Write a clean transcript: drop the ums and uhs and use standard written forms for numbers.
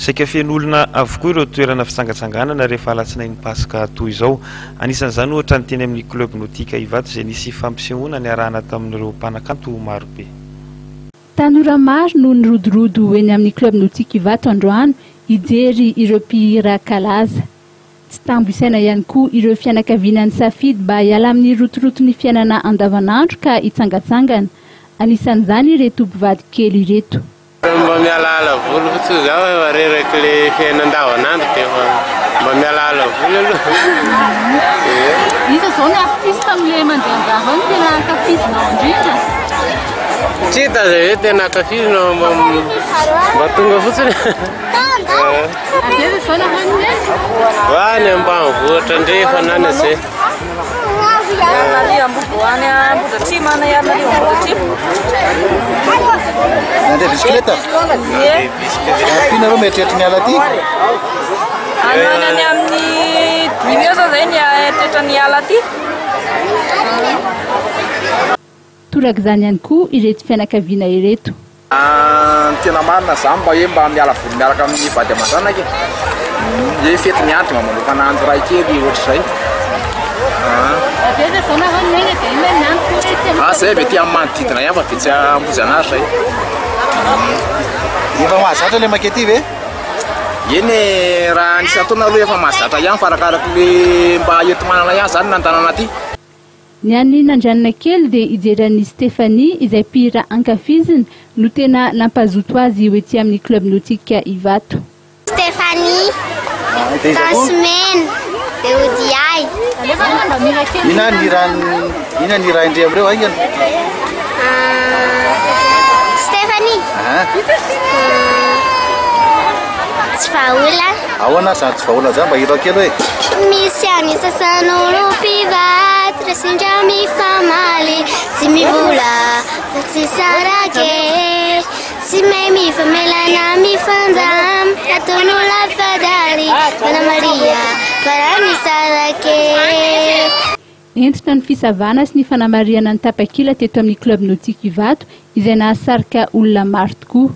saika fen'olona avokoa ireo toerana fitsangatsanganana rehefa alatsinainy pasika toy izao. Anisan'izany ohatra ny teny amin'ny club nautique Ivato izay nisy fampisehoana niarahana tamin'ireo mpanakanto marobe. Tanora maro no nirodorodo eny amin'ny club nautique Ivato androany hijery ireo mpihira kalaza. Tsy tambo isaina ihany koa ireo fianakaviana ny safidy mba hiala amin'ny rotoroton'ny fiainana andavanandro ka hitsangatsangana. Anisan'izany ireto mpivady kely ireto. Mba mialala voly fotsiny zaho efa reraky le fiaina andavanandro dia mba mialala voly aloha. Iza zao ny artiste tamin'ilay mandeha angaha ao tena ankafizinao indrindra? Tsy hita zay hoe tena ankafizinao mba tonga fotsiny. Azay zao na hoan'ny Hoany ambanivohitra ndrefa nany izay. Nandeha bisikileta? Pina reo mieritreritra ny ala ty? Any amin'ny 5 eo zao zay ny toetra ny ala ty. Torak'izany ihany koa ireto fianakaviana ireto. Tena marina zany mba hoe mba miala voly miaraka amin'ny vady aman-dranaka. Hoe fety miandry mamanokana andro ray kely ohatr'izay. Zay be ty amin'ny manodidina ihany fa be tsy ambozy anazy zay. Efa mahazatra le makety ve? Eny raha anisy ataona aloha efa mahazatra ihany fa arakaraka le mba enti-manana ihany zany nantanana aty. Ny an'ny nandranana kely dia ijeran'ny Stéphanie izay mpihira ankafiziny no tena nampazoto azy ho ety amin'ny club nautique Ivato. Stéphanie, Tasmène, Deodiay. Ina ny raha indray amreo aingana? Stéphanie. Tsy vahola. Ahoana zany tsy vahola zany mba hira kely hoe? Misy any sasan'olo mpivady resindra mifamaly tsy mivola fa tsy sarake tsy mahay mifamelana mifandam ataon'olo fadary Mana Maria farany sarake. Entina ny fisavana sy ny fanamariana ny tapakila teto amin'ny club nautique Ivato izay nahasarika olona maro tokoa.